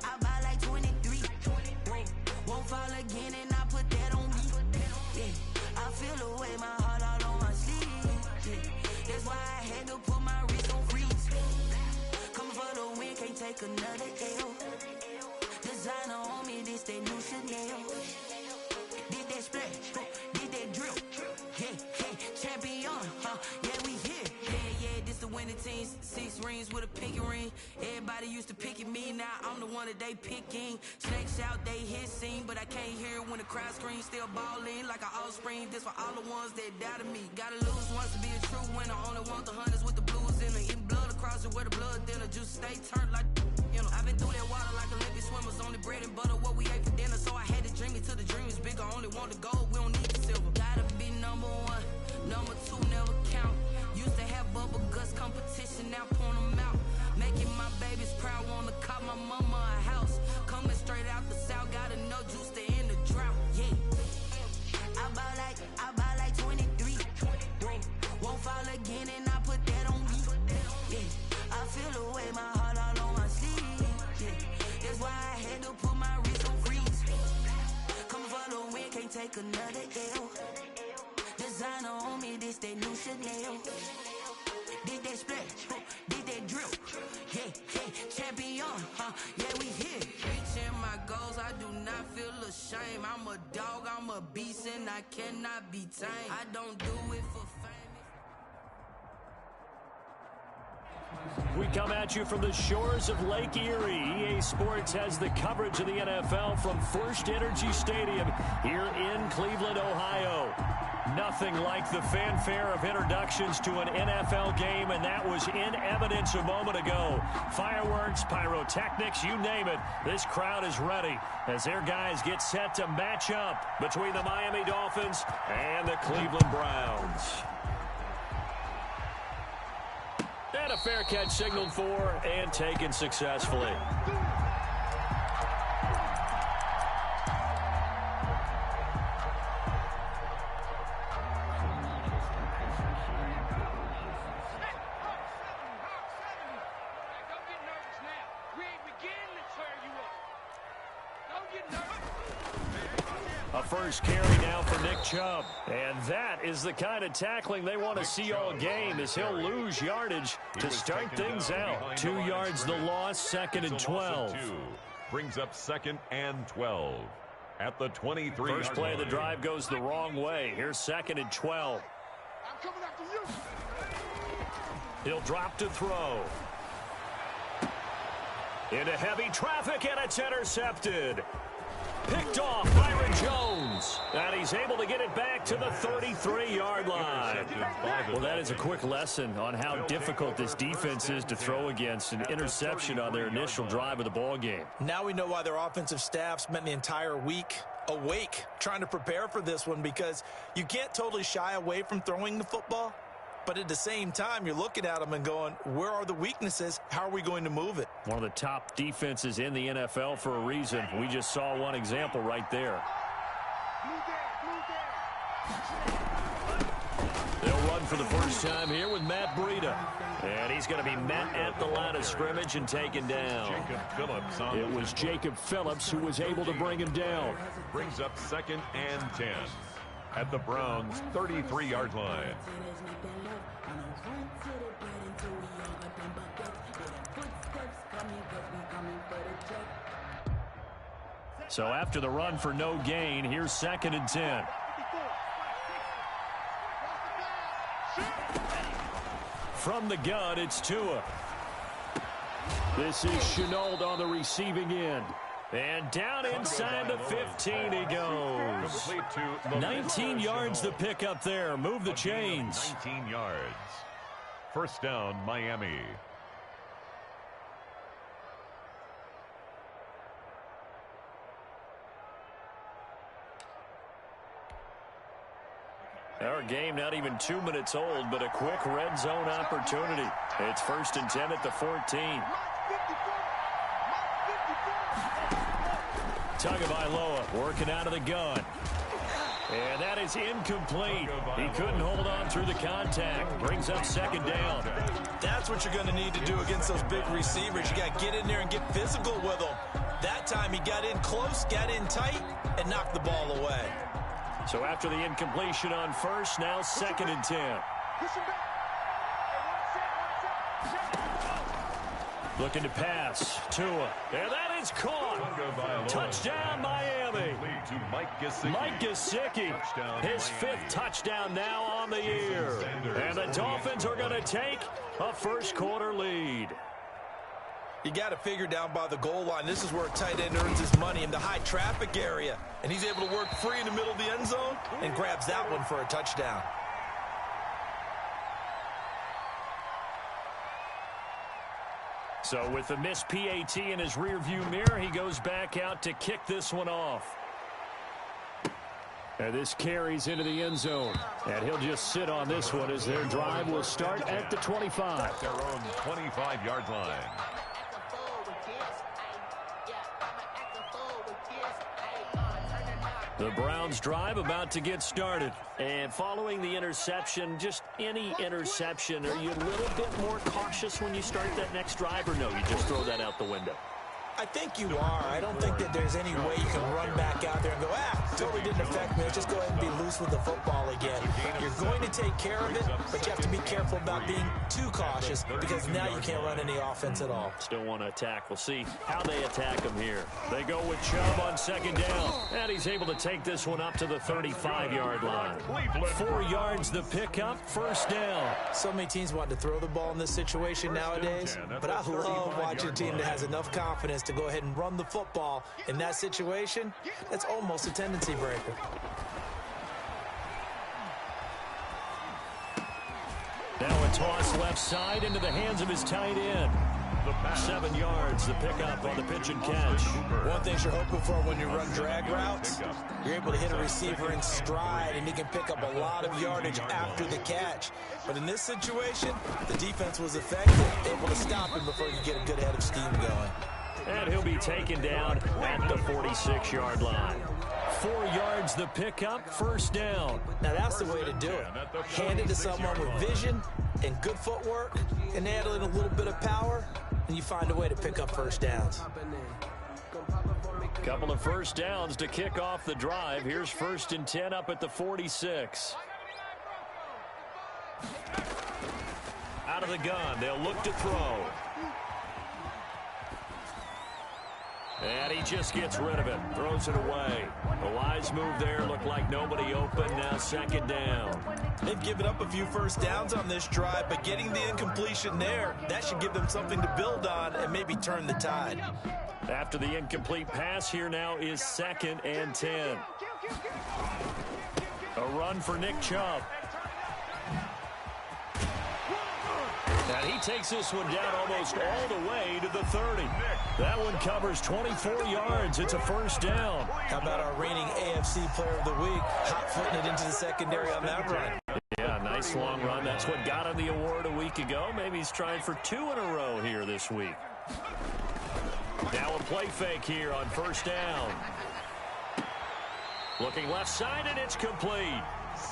I buy like 23. Won't fall again and I put that on me. Yeah, I feel the way, my heart all on my sleeve. Yeah, that's why I had to put my wrist on freeze. Coming for the win, can't take another L. Designer on me, this that new Chanel. Did that splash, did that drill. Yeah, champion, yeah, we here. Yeah, this the winning team. 6 rings with a pinky ring. Everybody used to pick at me, now I'm the one that they picking. Snakes out, they hit scene, but I can't hear it when the crowd screams. Still ballin' like an offspring. This for all the ones that doubted me. Gotta lose once to be a true winner. Only want the hunters with the blues in it. Eating blood across it where the blood dinner. Juice stay turned like, you know. I've been through that water like Olympic swimmers. Only bread and butter, what we ate for dinner. So I had to dream it till the dream is bigger. Only want the gold, we don't need the silver. Gotta be number 1, number 2 never count. Used to have bubble guts competition, now point them out. Making my babies proud, wanna call my mama a house. Coming straight out the south, gotta know juice to end the drought. Yeah, I buy like 23. Won't fall again and I put that on me. Yeah, I feel the way, my heart all on my sleeve. Yeah, that's why I had to put my wrist on freeze. Coming for the win, can't take another L. Designer on me, this that new Chanel. Did that splash, did that drill. Yeah, champion, yeah, we here. Reaching my goals, I do not feel ashamed. I'm a dog, I'm a beast, and I cannot be tamed. I don't do it for fame. We come at you from the shores of Lake Erie. EA Sports has the coverage of the NFL from First Energy Stadium here in Cleveland, Ohio. Nothing like the fanfare of introductions to an NFL game, and that was in evidence a moment ago. Fireworks, pyrotechnics, you name it. This crowd is ready as their guys get set to match up between the Miami Dolphins and the Cleveland Browns. And a fair catch signaled for and taken successfully. A first carry now for Nick Chubb. And that is the kind of tackling they want to see all game, as he'll lose yardage to start things out. 2 yards the loss, 2nd and 12. Brings up 2nd and 12 at the 23. First play of the drive goes the wrong way. Here's 2nd and 12. I'm coming after you. He'll drop to throw. Into heavy traffic, and it's intercepted. Picked off Byron Jones. And he's able to get it back to the 33-yard line. Well, that is a quick lesson on how difficult this defense is to throw against. An interception on their initial drive of the ball game. Now we know why their offensive staff spent the entire week awake trying to prepare for this one, because you can't totally shy away from throwing the football. But at the same time, you're looking at them and going, where are the weaknesses? How are we going to move it? One of the top defenses in the NFL for a reason. We just saw one example right there. They'll run for the first time here with Matt Breida. And he's going to be met at the line of scrimmage and taken down. It was Jacob Phillips who was able to bring him down. Brings up 2nd and 10 at the Browns' 33-yard line. So after the run for no gain, here's 2nd and 10. From the gun, it's Tua. This is Shenault on the receiving end. And down inside the 15 he goes. 19 yards to pick up there. Move the chains. 19 yards. First down, Miami. Our game not even 2 minutes old, but a quick red zone opportunity. It's 1st and 10 at the 14. Tagovailoa working out of the gun. And that is incomplete. He couldn't hold on through the contact. Brings up second down. That's what you're going to need to do against those big receivers. You got to get in there and get physical with them. That time he got in close, got in tight, and knocked the ball away. So after the incompletion on first, now 2nd and 10. Looking to pass. Tua. And that is caught. Touchdown, Miami. Mike Gesicki. His 5th touchdown now on the year. And the Dolphins are going to take a first-quarter lead. You got to figure down by the goal line. This is where a tight end earns his money in the high traffic area. And he's able to work free in the middle of the end zone and grabs that one for a touchdown. So with the missed PAT in his rearview mirror, he goes back out to kick this one off. And this carries into the end zone. And he'll just sit on this one as their drive will start at the 25. At their own 25-yard line. The Browns drive about to get started. And following the interception, just any interception, are you a little bit more cautious when you start that next drive, or no, you just throw that out the window? I think you are. I don't think that there's any way you can run back out there and go, totally didn't affect me. Let's just go ahead and be loose with the football again. You're going to take care of it, but you have to be careful about being too cautious because now you can't run any offense at all. Still want to attack. We'll see how they attack him here. They go with Chubb on 2nd down, and he's able to take this one up to the 35-yard line. 4 yards the pickup, 1st down. So many teams want to throw the ball in this situation nowadays, but I love watching a team that has enough confidence to go ahead and run the football. In that situation, that's almost a tendency breaker. Now a toss left side into the hands of his tight end. 7 yards, the pickup on the pitch and catch. One thing you're hoping for when you run drag routes, you're able to hit a receiver in stride, and he can pick up a lot of yardage after the catch. But in this situation, the defense was effective, able to stop him before you get a good head of steam going. And he'll be taken down at the 46-yard line. 4 yards the pickup, 1st down. Now that's the way to do it. Hand it to someone with vision and good footwork, and add in a little bit of power, and you find a way to pick up 1st downs. Couple of 1st downs to kick off the drive. Here's 1st and 10 up at the 46. Out of the gun, they'll look to throw. And he just gets rid of it, throws it away. A wise move there, looked like nobody open, now 2nd down. They've given up a few 1st downs on this drive, but getting the incompletion there, that should give them something to build on and maybe turn the tide. After the incomplete pass, here now is 2nd and 10. A run for Nick Chubb. And he takes this one down almost all the way to the 30. That one covers 24 yards. It's a 1st down. How about our reigning AFC Player of the Week, hot-footing it into the secondary on that run? Yeah, nice long run. That's what got him the award a week ago. Maybe he's trying for 2 in a row here this week. Now a play fake here on 1st down. Looking left side, and it's complete.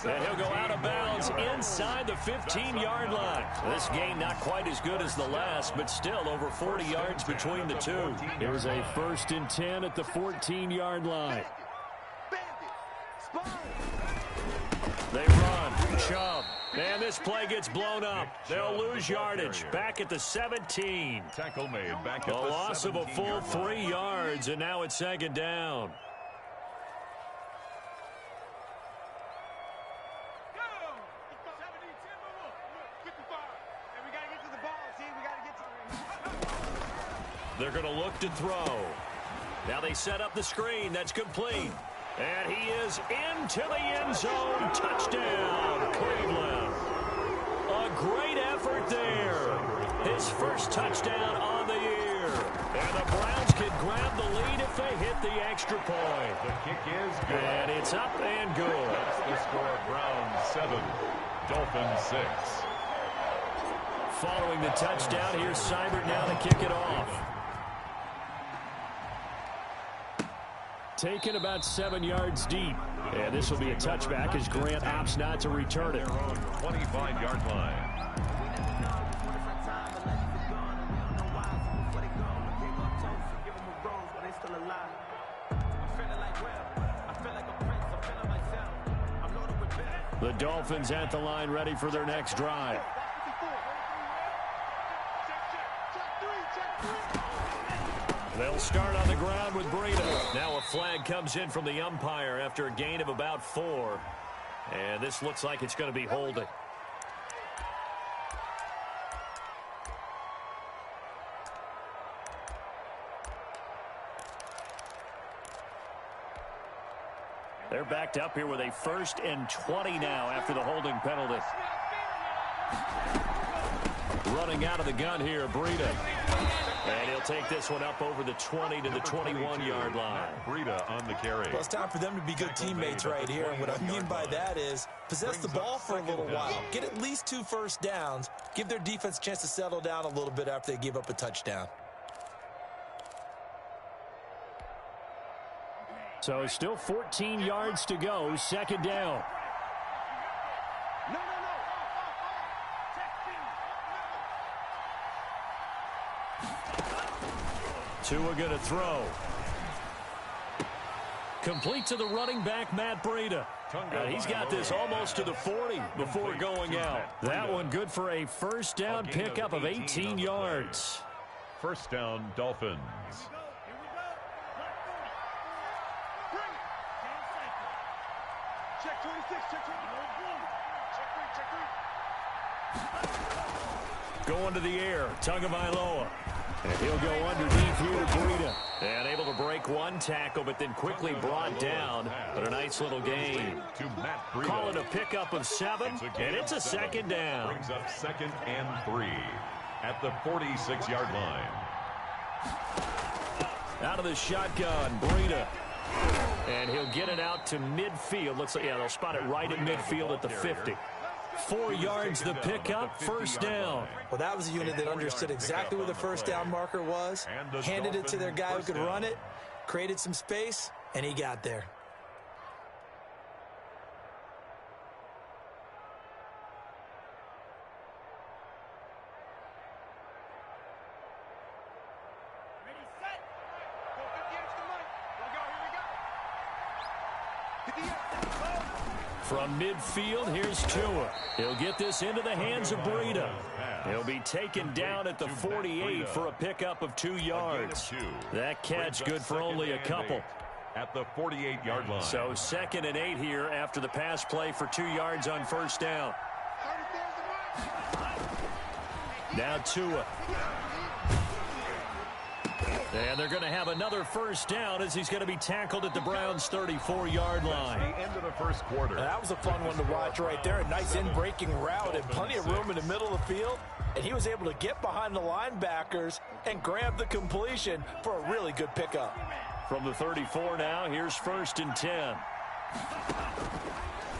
And he'll go out of bounds inside the 15-yard line. This gain not quite as good as the last, but still over 40 yards between the two. Here's a 1st and 10 at the 14-yard line. They run. Chubb. And this play gets blown up. They'll lose yardage. Back at the 17. Tackle made back at A the loss of a full 3 yards, and now it's 2nd down. They're going to look to throw. Now they set up the screen. That's complete. And he is into the end zone. Touchdown, Cleveland. A great effort there. His 1st touchdown on the year. And the Browns can grab the lead if they hit the extra point. The kick is good. And it's up and good. That's the score. Browns 7, Dolphins 6. Following the touchdown, here's Seibert now to kick it off. Taken about 7 yards deep. And this will be a touchback as Grant opts not to return it. 25-yard line. The Dolphins at the line ready for their next drive. They'll start on the ground with Breida. Now a flag comes in from the umpire after a gain of about 4. And this looks like it's going to be holding. They're backed up here with a 1st and 20 now after the holding penalty. Running out of the gun here, Breida. And he'll take this one up over the 20 to the 21-yard line. Breida on the carry. Well, it's time for them to be good teammates right here. And what I mean by that is possess the ball for a little while. Get at least 2 first downs. Give their defense a chance to settle down a little bit after they give up a touchdown. So still 14 yards to go. 2nd down. Tua going to throw. Complete to the running back, Matt Breida. He's got this almost to the 40 before going out. That one good for a 1st down pickup of 18 yards. 1st down, Dolphins. Check 26, check 23. Going to the air, Tagovailoa. And he'll go underneath here to Breida. And able to break one tackle, but then quickly brought down. But a nice little gain. Call it a pickup of 7, and it's a 2nd down. Brings up 2nd and 3 at the 46-yard line. Out of the shotgun, Breida. And he'll get it out to midfield. Looks like, yeah, they'll spot it right at midfield at the 50. 4 yards the pickup, 1st down. Well, that was a unit that understood exactly where the 1st down marker was, handed it to their guy who could run it, created some space, and he got there. From midfield, here's Tua. He'll get this into the hands of Breida. He'll be taken down at the 48 for a pickup of 2 yards. That catch good for only a couple. At the 48-yard line. So 2nd and 8 here after the pass play for 2 yards on 1st down. Now Tua. And they're going to have another 1st down as he's going to be tackled at the Browns' 34-yard line. The end of the 1st quarter. That was a fun one to watch right there. A nice in-breaking route and plenty of room in the middle of the field. And he was able to get behind the linebackers and grab the completion for a really good pickup. From the 34 now, here's 1st and 10.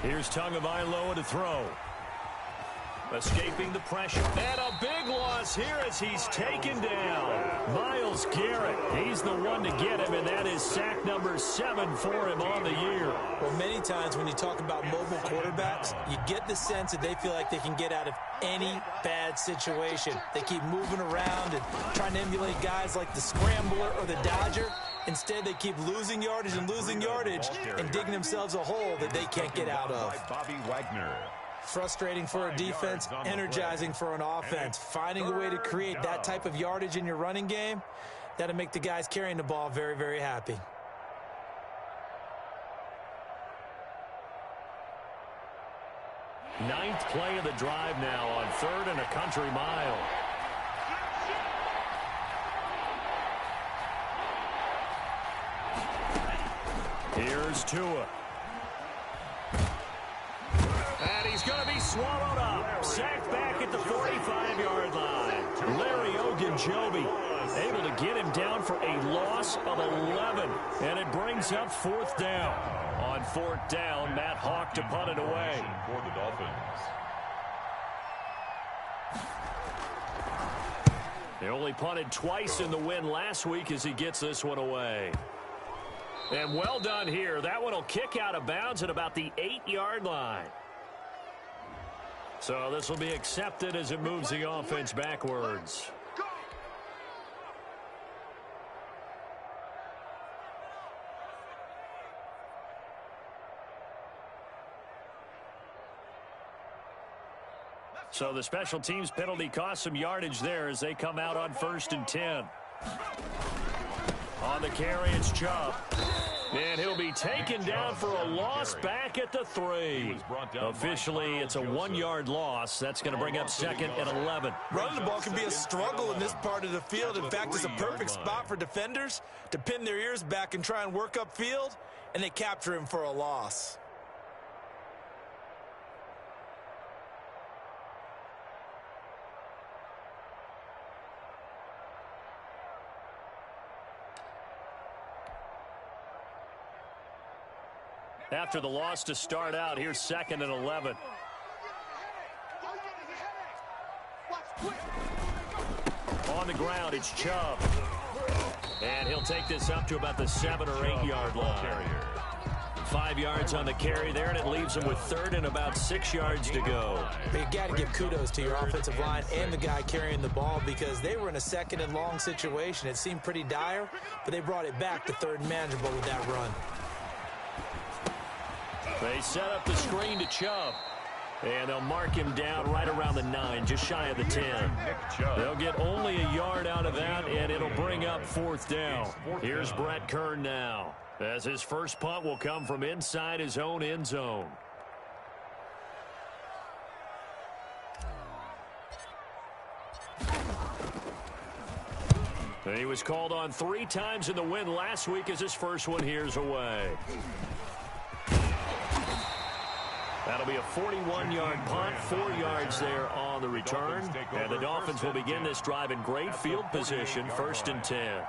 Here's Tagovailoa to throw. Escaping the pressure. And a big loss here as he's taken down. Myles Garrett, he's the one to get him, and that is sack number 7 for him on the year. Well, many times when you talk about mobile quarterbacks, you get the sense that they feel like they can get out of any bad situation. They keep moving around and trying to emulate guys like the Scrambler or the Dodger. Instead, they keep losing yardage and digging themselves a hole that they can't get out of. Bobby Wagner. Frustrating for a defense, energizing for an offense. Finding a way to create that type of yardage in your running game, that'll make the guys carrying the ball very, very happy. Ninth play of the drive now on 3rd and a country mile. Here's Tua. And he's going to be swallowed up. Sacked back at the 45-yard line. Larry Ogunjobi able to get him down for a loss of 11. And it brings up 4th down. On 4th down, Matt Hawk to punt it away. For the Dolphins. They only punted twice in the win last week as he gets this one away. And well done here. That one will kick out of bounds at about the 8-yard line. So this will be accepted as it moves the offense backwards. So the special teams penalty cost some yardage there as they come out on 1st and 10. On the carry, it's Chubb. And he'll be taken down for a loss back at the 3. Officially, it's a 1-yard loss. That's going to bring up 2nd and 11. Running the ball can be a struggle in this part of the field. In fact, it's a perfect spot for defenders to pin their ears back and try and work upfield, and they capture him for a loss. After the loss to start out, here's 2nd and 11. On the ground, it's Chubb. And he'll take this up to about the 7 or 8-yard line. 5 yards on the carry there, and it leaves him with 3rd and about 6 yards to go. But you got to give kudos to your offensive line and the guy carrying the ball because they were in a 2nd and long situation. It seemed pretty dire, but they brought it back to 3rd and manageable with that run. They set up the screen to Chubb. And they'll mark him down right around the 9, just shy of the 10. They'll get only a yard out of that, and it'll bring up 4th down. Here's Brett Kern now, as his first punt will come from inside his own end zone. He was called on 3 times in the win last week as his first one here's away. That'll be a 41-yard punt, 4 yards there on the return. And the Dolphins will begin this drive in great field position, 1st and 10.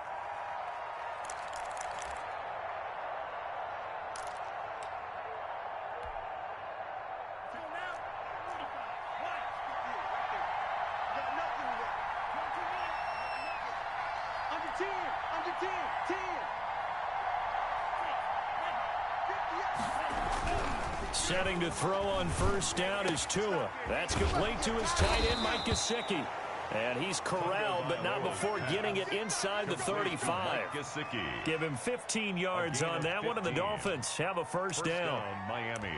Setting to throw on 1st down is Tua. That's complete to his tight end, Mike Gesicki. And he's corralled, but not before getting it inside the 35. Give him 15 yards on that one, and the Dolphins have a first down. Miami.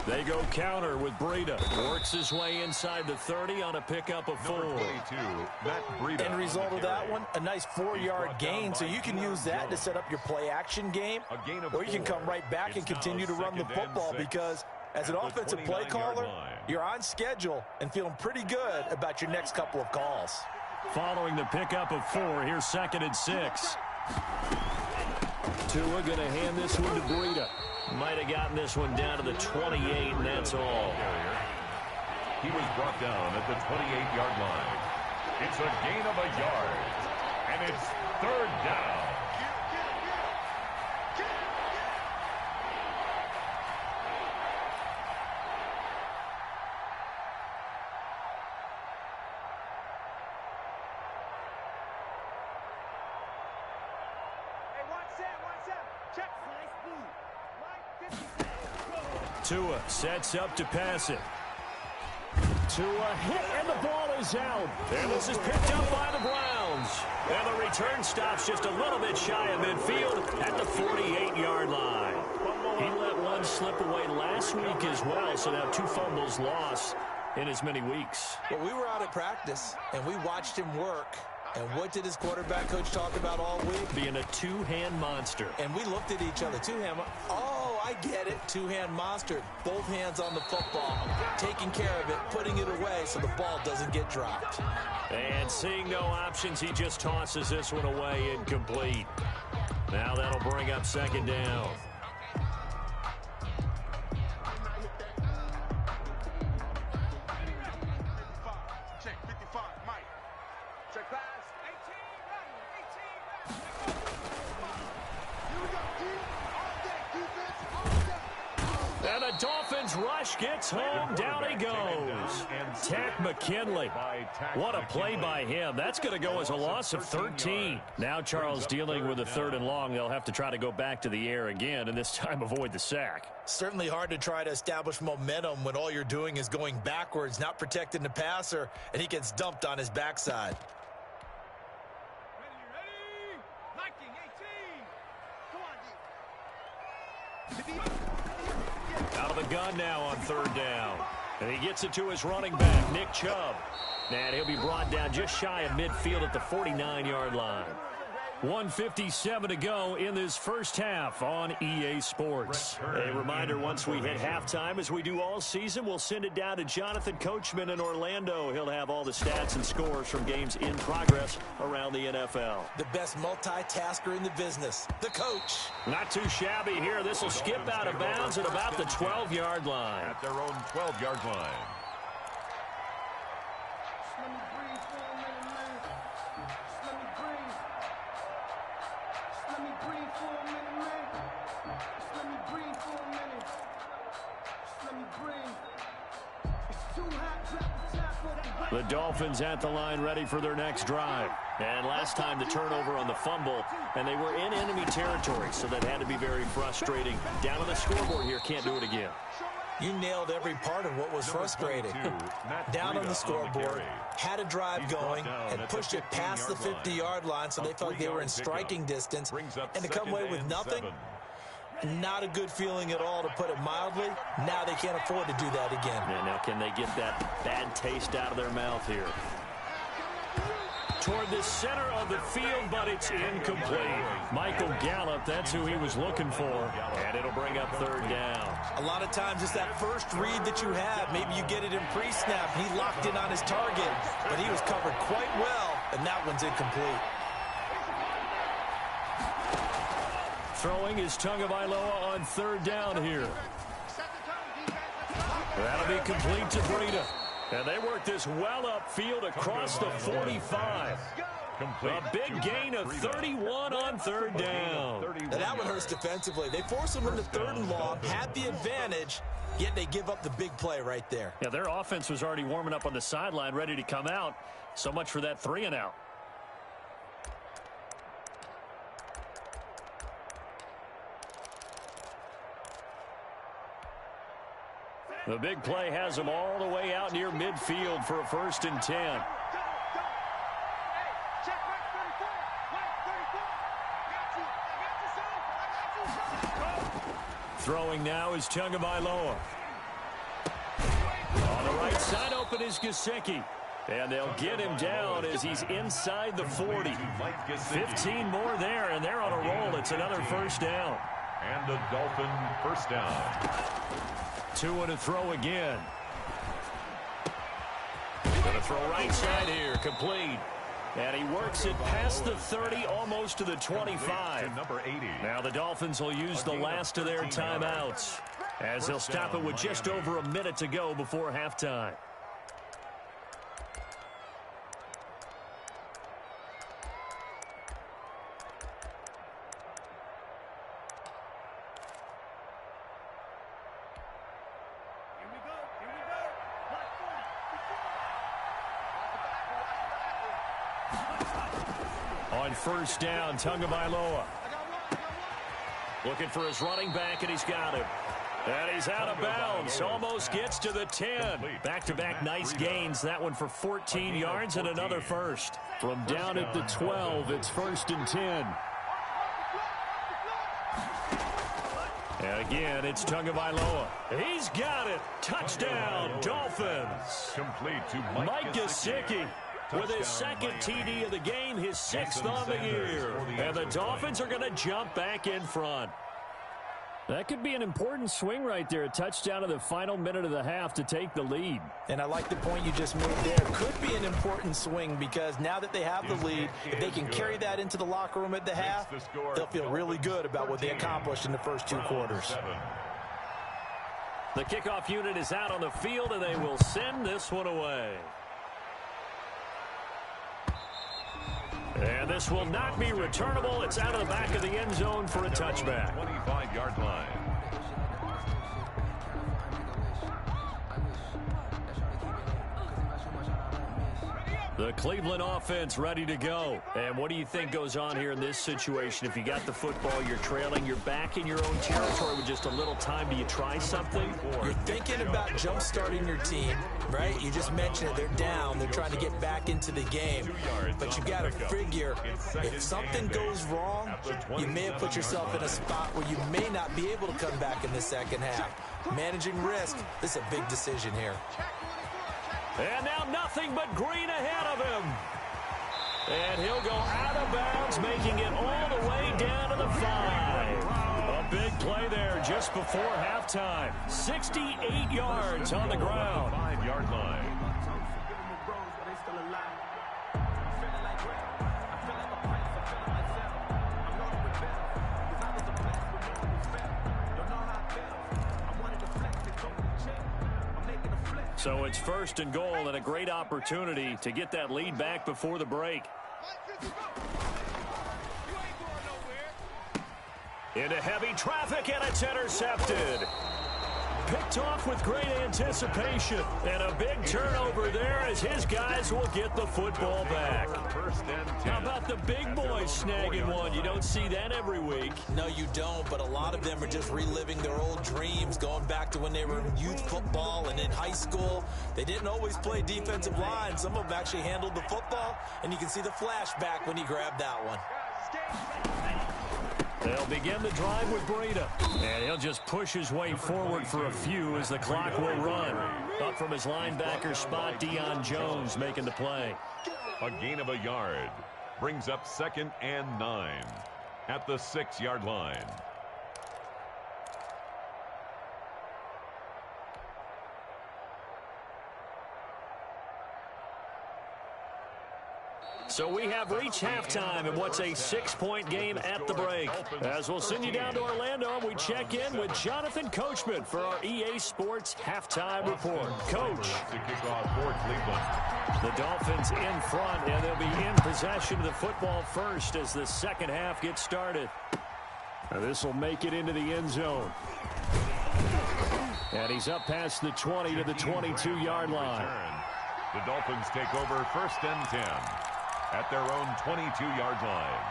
They go counter with Breida. Works his way inside the 30 on a pickup of 4. End result of that one, a nice 4-yard gain. So you can use that to set up your play-action game, or you can come right back and continue to run the football because as an offensive play caller, you're on schedule and feeling pretty good about your next couple of calls. Following the pickup of 4, here's 2nd and 6. Tua going to hand this one to Breida. Might have gotten this one down to the 28, and that's all. He was brought down at the 28-yard line. It's a gain of a yard, and it's 3rd down. Tua sets up to pass it. Tua hit, and the ball is out. And this is picked up by the Browns. And the return stops just a little bit shy of midfield at the 48-yard line. He let one slip away last week as well, so now 2 fumbles lost in as many weeks. Well, we were out at practice, and we watched him work. And what did his quarterback coach talk about all week? Being a 2-hand monster. And we looked at each other. 2-hand. Oh, I get it. 2-hand monster. Both hands on the football. Taking care of it. Putting it away so the ball doesn't get dropped. And seeing no options, he just tosses this one away incomplete. Now that'll bring up 2nd down. the Dolphins rush gets home. Down he goes. Tack McKinley. What a play by him. That's going to go as a loss of 13. Now Charles dealing with a 3rd and long. They'll have to try to go back to the air again, and this time avoid the sack. Certainly hard to try to establish momentum when all you're doing is going backwards, not protecting the passer, and he gets dumped on his backside. Out of the gun now on 3rd down. And he gets it to his running back, Nick Chubb. And he'll be brought down just shy of midfield at the 49-yard line. 1:57 to go in this first half on EA Sports. A reminder, once we hit halftime, as we do all season, we'll send it down to Jonathan Coachman in Orlando. He'll have all the stats and scores from games in progress around the NFL. The best multitasker in the business, the coach. Not too shabby here. This will skip out of bounds at about the 12-yard line. At their own 12-yard line. The Dolphins at the line ready for their next drive. And last time the turnover on the fumble, and they were in enemy territory, so that had to be very frustrating. Down on the scoreboard here, can't do it again. You nailed every part of what was frustrating. Down on the scoreboard, had a drive going, and pushed it past the 50-yard line, so they felt they were in striking distance, and to come away with nothing, not a good feeling at all, to put it mildly. Now they can't afford to do that again. Yeah, now can they get that bad taste out of their mouth here? Toward the center of the field, but it's incomplete. Michael Gallup, that's who he was looking for, and it'll bring up 3rd down. A lot of times it's that first read that you have. Maybe you get it in pre-snap. He locked in on his target, but he was covered quite well, and that one's incomplete. Throwing is Tagovailoa on 3rd down here. That'll be complete to Breida. And they work this well upfield across the 45. A big gain of 31 on 3rd down. Now that one hurts defensively. They force them into 3rd and long, had the advantage, yet they give up the big play right there. Yeah, their offense was already warming up on the sideline, ready to come out. So much for that 3 and out. The big play has them all the way out near midfield for a 1st and 10. Throwing now is Tagovailoa. On the right side open is Gesicki. And they'll get him down as he's inside the 40. 15 more there, and they're on a roll. It's another 1st down. And the Dolphin 1st down. 2 and a throw again. Gonna throw right side here, complete. And he works it past the 30, almost to the 25. Number 80. Now the Dolphins will use the last of their timeouts, as they'll stop it with just over a minute to go before halftime. On 1st down, Tagovailoa. Looking for his running back, and he's got him. And he's out of bounds. Almost gets to the 10. Back-to-back nice gains. That one for 14 yards and another 1st. From down at the 12, it's 1st and 10. And again, it's Tagovailoa. He's got it. Touchdown, Dolphins. Complete to Mike Gesicki with his 2nd TD of the game, his 6th on the year. And the Dolphins are going to jump back in front. That could be an important swing right there. A touchdown in the final minute of the half to take the lead. And I like the point you just made there. Could be an important swing because now that they have the lead, if they can carry that into the locker room at the half, they'll feel really good about what they accomplished in the first 2 quarters. The kickoff unit is out on the field, and they will send this one away. And this will not be returnable. It's out of the back of the end zone for a touchback. 25-yard line. The Cleveland offense ready to go. And what do you think goes on here in this situation? If you got the football, you're trailing, you're back in your own territory with just a little time. Do you try something? You're thinking about jump-starting your team, right? You just mentioned it. They're down. They're trying to get back into the game. But you got to figure, if something goes wrong, you may have put yourself in a spot where you may not be able to come back in the second half. Managing risk, this is a big decision here. And now nothing but green ahead of him. And he'll go out of bounds, making it all the way down to the 5. A big play there just before halftime. 68 yards on the ground. 5-yard line. So it's 1st and goal and a great opportunity to get that lead back before the break. Into heavy traffic, and it's intercepted. Picked off with great anticipation. And a big turnover there as his guys will get the football back. How about the big boys snagging one? You don't see that every week. No, you don't, but a lot of them are just reliving their old dreams, going back to when they were in youth football and in high school. They didn't always play defensive line. Some of them actually handled the football, and you can see the flashback when he grabbed that one. They'll begin the drive with Breida. And he'll just push his way forward for a few as the clock will run. Up from his linebacker spot, Deion Jones making the play. A gain of a yard. Brings up 2nd and 9 at the 6-yard line. So we have reached halftime in what's a 6-point game at the break. As we'll send you down to Orlando, and we check in with Jonathan Coachman for our EA Sports Halftime Report. Coach. To kick off for Cleveland. The Dolphins in front, and they'll be in possession of the football first as the second half gets started. Now this will make it into the end zone. And he's up past the 20 to the 22-yard line. The Dolphins take over 1st and 10 at their own 22-yard line.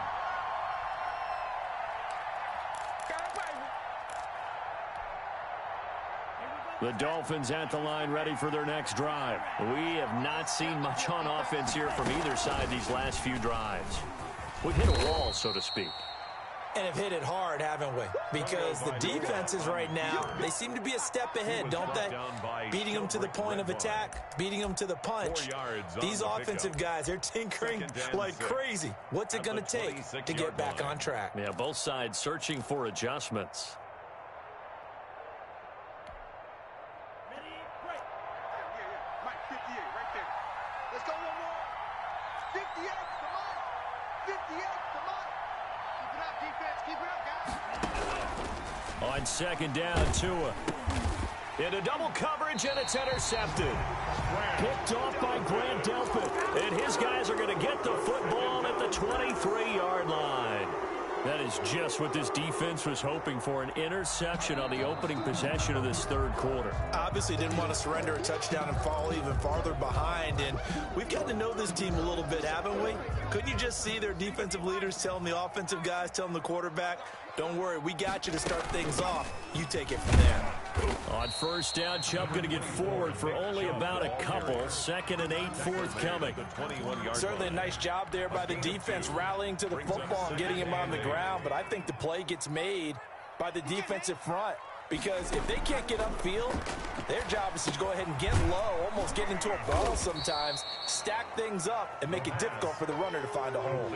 The Dolphins at the line ready for their next drive. We have not seen much on offense here from either side these last few drives. We've hit a wall, so to speak. And have hit it hard, haven't we? Because the defenses right now, they seem to be a step ahead, don't they? Beating them to the point of attack, beating them to the punch. These offensive guys, they're tinkering like crazy. What's it going to take to get back on track? Yeah, both sides searching for adjustments. On 2nd down, Tua. Into double coverage, and it's intercepted. Picked off by Grant Delpit. And his guys are going to get the football at the 23-yard line. That is just what this defense was hoping for, an interception on the opening possession of this 3rd quarter. Obviously didn't want to surrender a touchdown and fall even farther behind, and we've gotten to know this team a little bit, haven't we? Couldn't you just see their defensive leaders telling the offensive guys, telling the quarterback, don't worry, we got you to start things off. You take it from there. On 1st down, Chubb going to get forward for only about a couple. 2nd and 8 forthcoming. Certainly a nice job there by the defense rallying to the football and getting him on the ground, but I think the play gets made by the defensive front. Because if they can't get upfield, their job is to go ahead and get low, almost get into a ball sometimes, stack things up, and make it difficult for the runner to find a hole.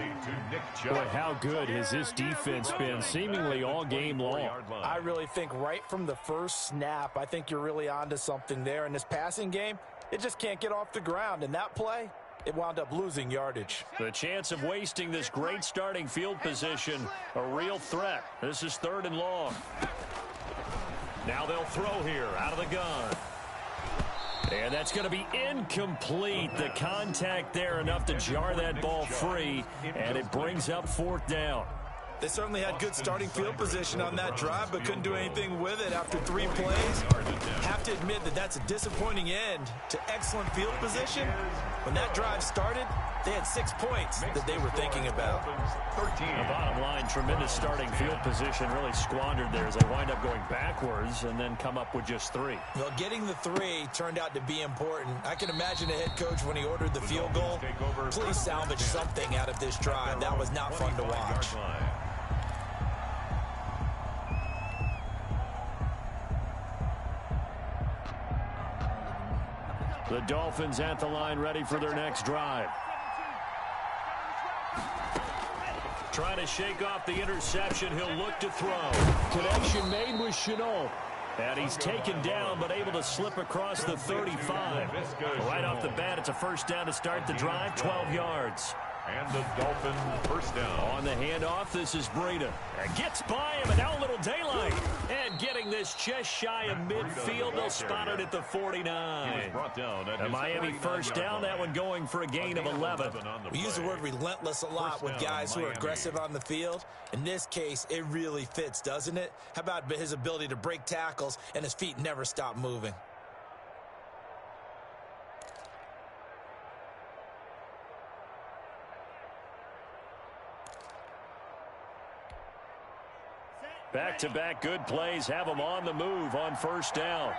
Boy, how good has this defense been seemingly all game long? I really think right from the first snap, I think you're really onto something there. In this passing game, it just can't get off the ground. And that play, it wound up losing yardage. The chance of wasting this great starting field position, a real threat. This is 3rd and long. Now they'll throw here out of the gun. And that's going to be incomplete. The contact there enough to jar that ball free, and it brings up 4th down. They certainly had good starting field position on that drive, but couldn't do anything with it after 3 plays. Have to admit that that's a disappointing end to excellent field position, When that drive started, they had 6 points that they were thinking about. The bottom line, tremendous starting field position, really squandered there as they wind up going backwards and then come up with just 3. Well, getting the 3 turned out to be important. I can imagine the head coach when he ordered the field goal. Please salvage something out of this drive. That was not fun to watch. The Dolphins at the line, ready for their next drive. Trying to shake off the interception. He'll look to throw. Connection made with Chenault. And he's taken down, but able to slip across the 35. Right off the bat, it's a first down to start the drive, 12 yards. And the Dolphins first down. On the handoff, this is Breida. Gets by him, and now a little daylight. And getting this just shy of midfield, they'll spot it at the 49. A Miami first down, that one going for a gain of 11. We use the word relentless a lot with guys who are aggressive on the field. In this case, it really fits, doesn't it? How about his ability to break tackles and his feet never stop moving? Back-to-back good plays have them on the move on first down.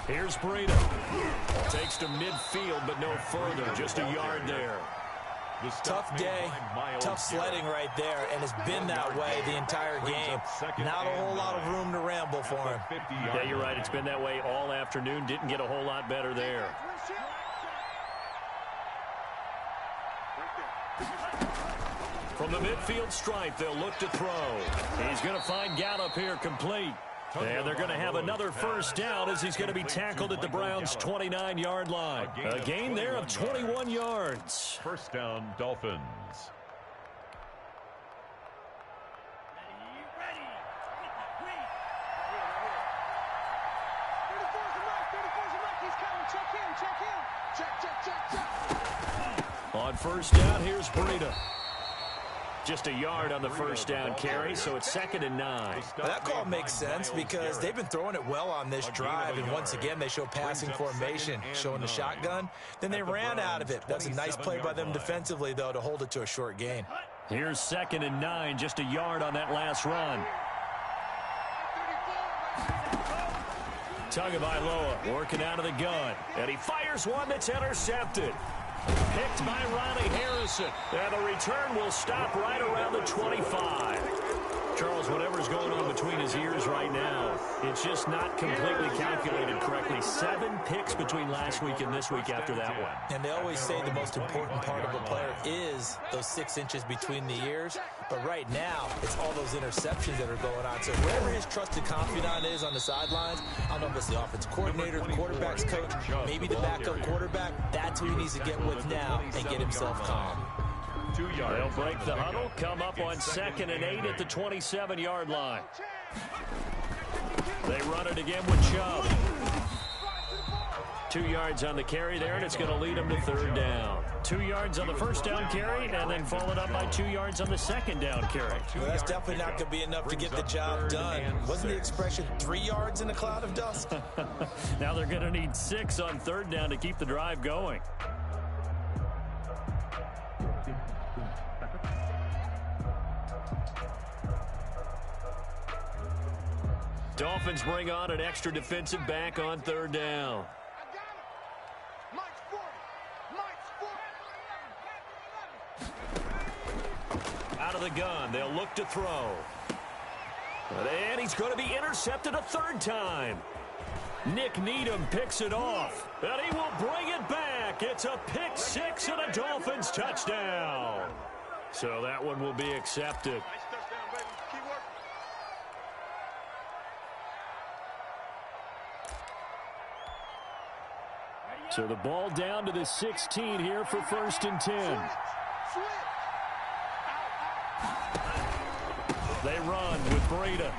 Here's Breida. Takes to midfield, but no further. Just a yard there. Tough day, tough sledding right there, and it's been that way the entire game. Not a whole lot of room to ramble for him. Yeah, you're right. It's been that way all afternoon. Didn't get a whole lot better there. From the midfield stripe, they'll look to throw. He's going to find Gallup here complete. And they're going to have another first down as he's going to be tackled at the Browns' 29-yard line. A gain there of 21 yards. First down, Dolphins. On first down, here's Breida. Just a yard on the first down carry, so it's 2nd and 9. Well, that call makes sense because they've been throwing it well on this drive, and once again they show passing formation, showing the shotgun. Then they ran out of it. That's a nice play by them defensively, though, to hold it to a short gain. Here's 2nd and 9, just a yard on that last run. Tagovailoa working out of the gun, and he fires one that's intercepted. Picked by Ronnie Harrison. And the return will stop right around the 25. Charles, whatever's going on between his ears right now, it's just not completely calculated correctly. 7 picks between last week and this week after that one. And they always say the most important part of a player is those 6 inches between the ears. But right now, it's all those interceptions that are going on. So wherever his trusted confidant is on the sidelines, I don't know if it's the offensive coordinator, the quarterback's coach, maybe the backup quarterback, that's who he needs to get with now and get himself calm. They'll break the huddle, come up on 2nd and 8 at the 27-yard line. They run it again with Chubb. 2 yards on the carry there, and it's going to lead them to 3rd down. 2 yards on the first down carry, and then followed up by 2 yards on the 2nd down carry. Well, that's definitely not going to be enough to get the job done. Wasn't the expression 3 yards in a cloud of dust? Now they're going to need 6 on 3rd down to keep the drive going. Dolphins bring on an extra defensive back on 3rd down. Out of the gun, they'll look to throw. And he's going to be intercepted a 3rd time. Nick Needham picks it off, and he will bring it back. It's a pick 6 and a Dolphins touchdown. So that one will be accepted. So the ball down to the 16 here for 1st and 10. They run with Breida.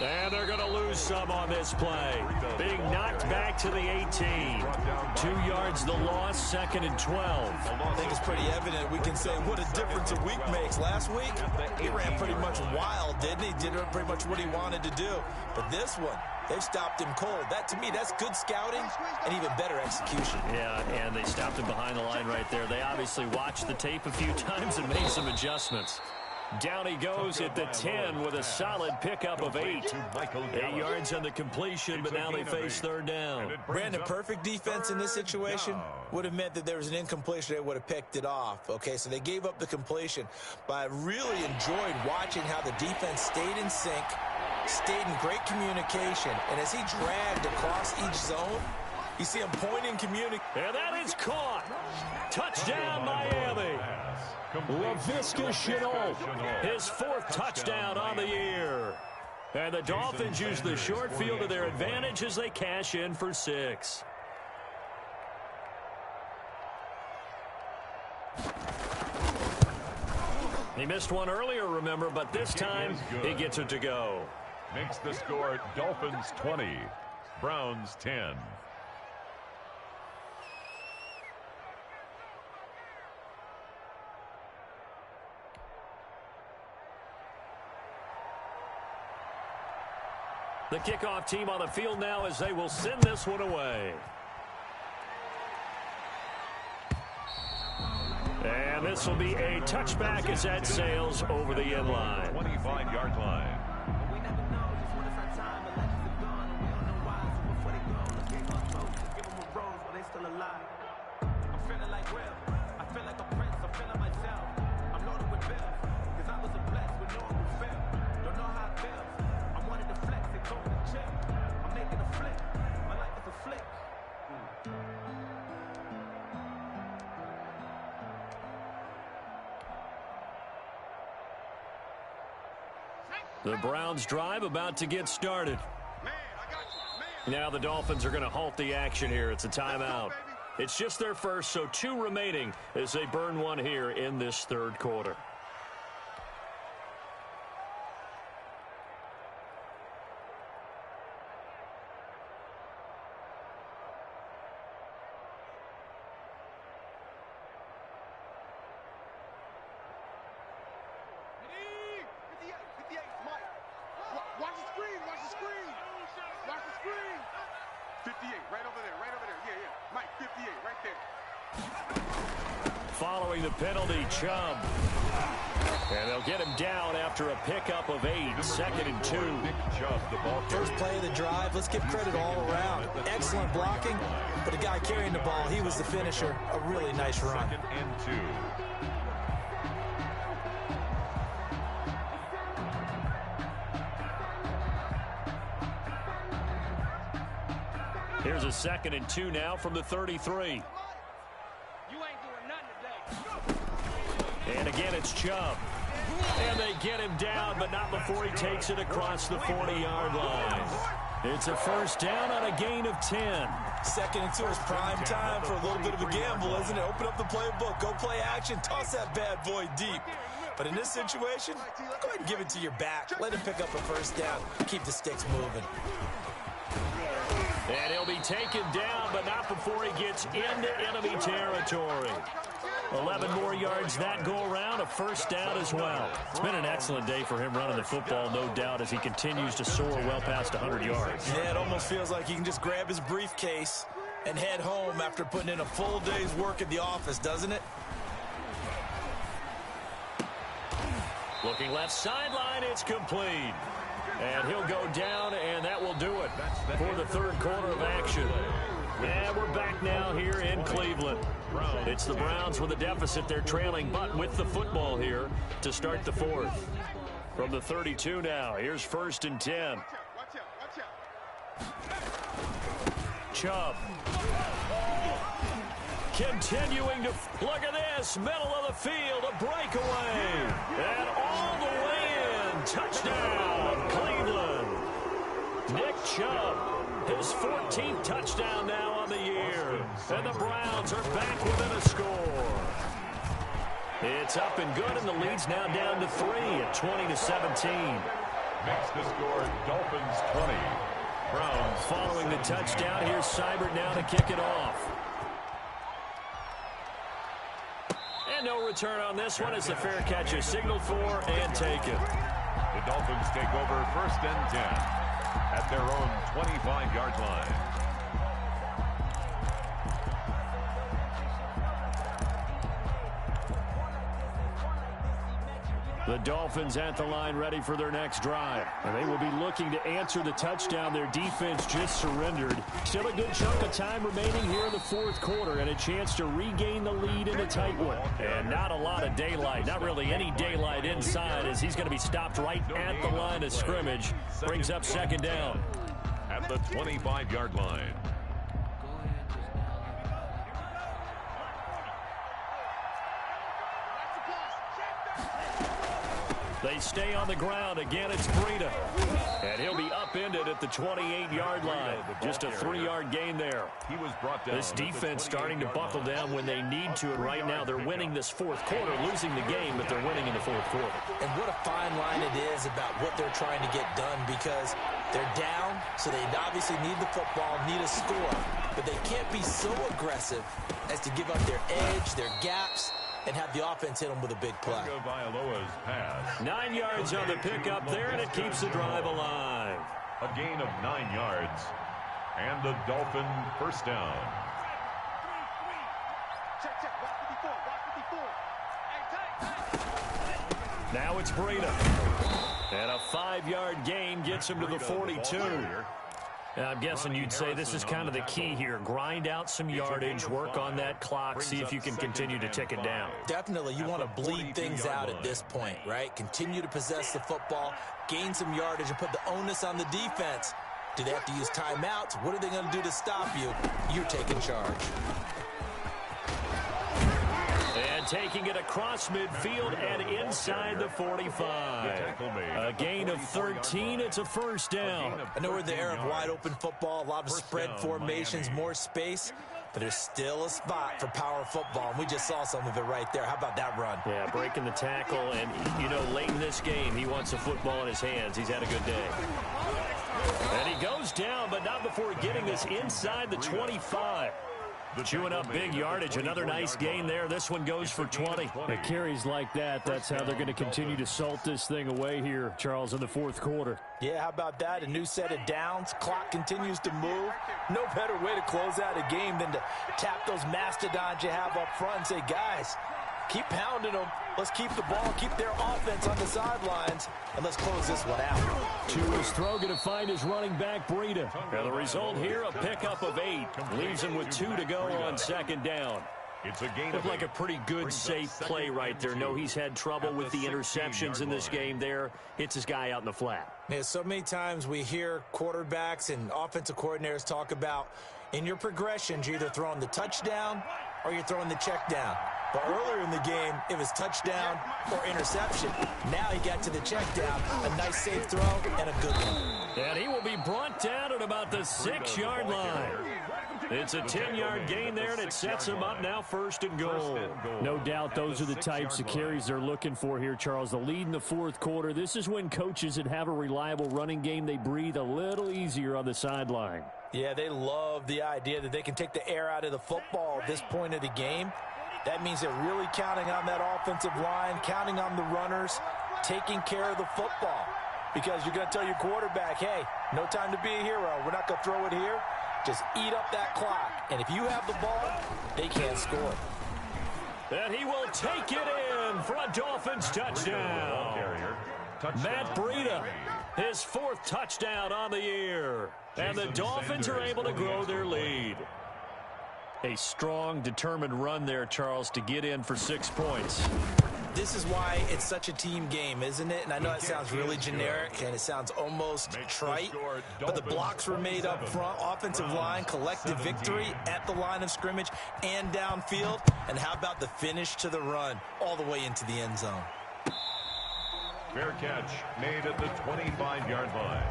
And they're going to lose some on this play. Being knocked back to the 18. 2 yards the loss, 2nd and 12. I think it's pretty evident. We can say what a difference a week makes. Last week, he ran pretty much wild, didn't he? Did pretty much what he wanted to do. But this one, They've stopped him cold. That, to me, that's good scouting and even better execution. Yeah, and they stopped him behind the line right there. They obviously watched the tape a few times and made some adjustments. Down he goes at the 10 with a solid pickup of 8. 8 yards on the completion, but now they face third down. Brandon, perfect defense in this situation would have meant that there was an incompletion. They would have picked it off. Okay, so they gave up the completion. But I really enjoyed watching how the defense stayed in sync, stayed in great communication. And as he dragged across each zone, you see him pointing, communicating. And that is caught. Touchdown, Miami. LaVisca Chenault, his 4th touchdown on the year. And the Dolphins use the short field to their advantage as they cash in for 6. He missed one earlier, remember, but this time he gets it to go. Makes the score Dolphins 20, Browns 10. The kickoff team on the field now as they will send this one away. And this will be a touchback as that sails over the end line. 25-yard line. The Browns drive about to get started. Now the Dolphins are going to halt the action here. It's a timeout. It's just their first, so 2 remaining as they burn one here in this third quarter. Watch the screen, watch the screen. Watch the screen. 58, right over there, right over there. Yeah, yeah. Mike, 58, right there. Following the penalty, Chubb. And they'll get him down after a pickup of 8. 2nd and 2. First play of the drive. Let's give credit all around. Excellent blocking, but the guy carrying the ball, he was the finisher. A really nice run. 2nd and 2. Here's a 2nd and 2 now from the 33. And again, it's Chubb. And they get him down, but not before he takes it across the 40-yard line. It's a first down on a gain of 10. 2nd and 2 is prime time for a little bit of a gamble, isn't it? Open up the playbook, go play action, toss that bad boy deep. But in this situation, go ahead and give it to your back. Let him pick up a first down. Keep the sticks moving. And he'll be taken down, but not before he gets into enemy territory. 11 more yards that go around, a first down as well. It's been an excellent day for him running the football, no doubt, as he continues to soar well past 100 yards. Yeah, it almost feels like he can just grab his briefcase and head home after putting in a full day's work at the office, doesn't it? Looking left sideline, it's complete. And he'll go down, and that will do it for the third quarter of action. And we're back now here in Cleveland. It's the Browns with a deficit. They're trailing, but with the football here to start the fourth. From the 32 now, here's 1st and 10. Chubb. Continuing to look at this, middle of the field, a breakaway. And all the way in, touchdown, Cleveland. Nick Chubb, his 14th touchdown now on the year. And the Browns are back within a score. It's up and good, and the lead's now down to 3 at 20-17. Makes the score Dolphins 20. Browns following the touchdown. Here's Seibert now to kick it off. And no return on this one as the fair catch is signaled for and taken. The Dolphins take over 1st and 10. at their own 25-yard line. The Dolphins at the line ready for their next drive. And they will be looking to answer the touchdown their defense just surrendered. Still a good chunk of time remaining here in the fourth quarter and a chance to regain the lead in a tight one. And not a lot of daylight, not really any daylight inside as he's going to be stopped right at the line of scrimmage. Brings up second down. At the 25-yard line. They stay on the ground. Again, it's Breida. And he'll be upended at the 28-yard line. Just a 3-yard gain there. He was brought down. This defense starting to buckle down when they need to, and right now they're winning this fourth quarter, losing the game, but they're winning in the fourth quarter. And what a fine line it is about what they're trying to get done, because they're down, so they obviously need the football, need a score, but they can't be so aggressive as to give up their edge, their gaps, and have the offense hit them with a big play. 9 yards on the pickup there, and it keeps the drive alive. A gain of 9 yards, and the Dolphin first down. Check. Watch 54. Now it's Breida. And a 5-yard gain gets him to the 42. Now, I'm guessing you'd say this is kind of the key here. Grind out some yardage, work on that clock, see if you can continue to tick it down. Definitely, you want to bleed things out at this point, right? Continue to possess the football, gain some yardage, and put the onus on the defense. Do they have to use timeouts? What are they going to do to stop you? You're taking charge. And taking it across midfield and inside the 45. A gain of 13. It's a first down. I know we're in the era of wide open football, a lot of spread formations, more space, but there's still a spot for power football, and we just saw some of it right there. How about that run? Yeah, breaking the tackle, and, you know, late in this game, he wants the football in his hands. He's had a good day. And he goes down, but not before getting this inside the 25. Chewing up big yardage. Another nice gain there. This one goes for 20. The carries like that, that's how they're going to continue to salt this thing away here, Charles, in the fourth quarter. Yeah, how about that? A new set of downs. Clock continues to move. No better way to close out a game than to tap those mastodons you have up front and say, guys, keep pounding them. Let's keep the ball, keep their offense on the sidelines, and let's close this one out. To his throw, going to find his running back, Breida. And the result here, a pickup of 8. Leaves him with 2 to go on second down. It's a gain. Looked like a pretty good, safe play right there. No, he's had trouble with the interceptions in this game there. Hits his guy out in the flat. Yeah, so many times we hear quarterbacks and offensive coordinators talk about in your progressions, you're either throwing the touchdown or you're throwing the check down. But earlier in the game, it was touchdown or interception. Now he got to the check down, a nice safe throw, and a good one. And he will be brought down at about the 6-yard line. It's a 10-yard gain there, and it sets him up now first and goal. No doubt those are the types of carries they're looking for here, Charles. The lead in the fourth quarter. This is when coaches that have a reliable running game, they breathe a little easier on the sideline. Yeah, they love the idea that they can take the air out of the football at this point of the game. That means they're really counting on that offensive line, counting on the runners, taking care of the football. Because you're going to tell your quarterback, hey, no time to be a hero. We're not going to throw it here. Just eat up that clock. And if you have the ball, they can't score. And he will take it in for a Dolphins touchdown. Matt Breida, his 4th touchdown on the year. And the Dolphins are able to grow their lead. A strong, determined run there, Charles, to get in for 6 points. This is why it's such a team game, isn't it? And I know it sounds really generic and it sounds almost trite, but the blocks were made up front, offensive line, collective victory at the line of scrimmage and downfield. And how about the finish to the run all the way into the end zone? Fair catch made at the 25-yard line.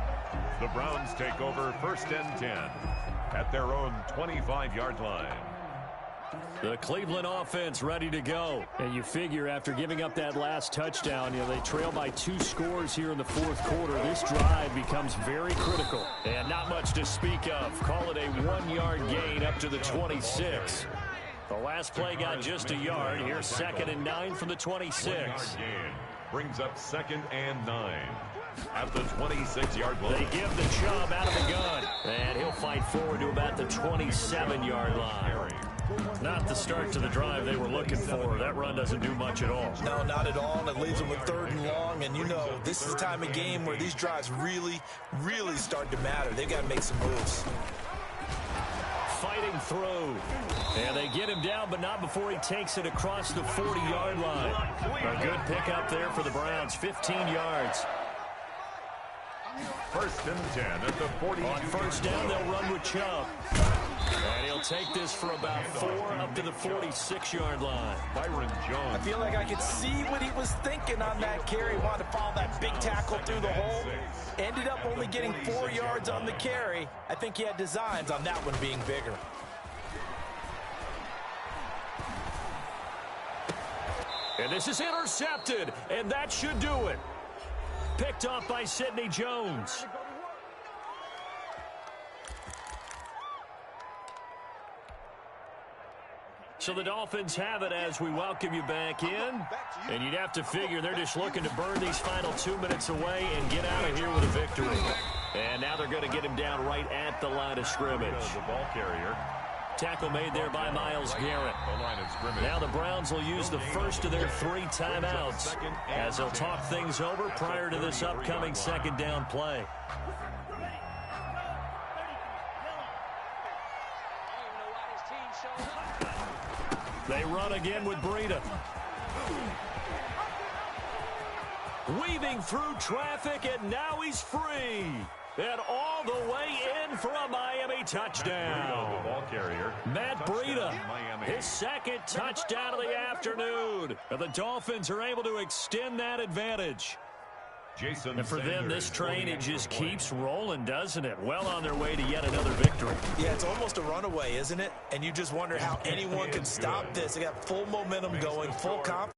The Browns take over 1st and 10 at their own 25-yard line. The Cleveland offense ready to go. And you figure after giving up that last touchdown, they trail by 2 scores here in the fourth quarter. This drive becomes very critical. And not much to speak of. Call it a 1-yard gain up to the 26. The last play got just a yard. Here's 2nd and 9 from the 26. Brings up 2nd and 9. at the 26-yard line. They give the Chubb out of the gun, and he'll fight forward to about the 27-yard line. Not the start to the drive they were looking for. That run doesn't do much at all. No, not at all, and it leaves them with 3rd and long. And, you know, this is the time of game where these drives really, really start to matter. They've got to make some moves. Fighting through. And they get him down, but not before he takes it across the 40-yard line. A good pickup there for the Browns, 15 yards. 1st and 10 at the 40. On 1st down, they'll run with Chubb. And he'll take this for about 4 up to the 46-yard line. Byron Jones. I feel like I could see what he was thinking on that carry. Wanted to follow that big tackle through the hole. Ended up only getting 4 yards on the carry. I think he had designs on that one being bigger. And this is intercepted, and that should do it. Picked off by Sidney Jones. So the Dolphins have it as we welcome you back in. And you'd have to figure they're just looking to burn these final 2 minutes away and get out of here with a victory. And now they're going to get him down right at the line of scrimmage. The ball carrier. Tackle made there by Myles Garrett. Now the Browns will use the first of their 3 timeouts as they'll talk things over prior to this upcoming 2nd down play. They run again with Breida. Weaving through traffic, and now he's free. And all the way in for a Miami touchdown. Matt Breida, his 2nd touchdown of the afternoon. And the Dolphins are able to extend that advantage. And for them, this train, it just keeps rolling, doesn't it? Well on their way to yet another victory. Yeah, it's almost a runaway, isn't it? And you just wonder how anyone can stop this. They got full momentum going, full confidence.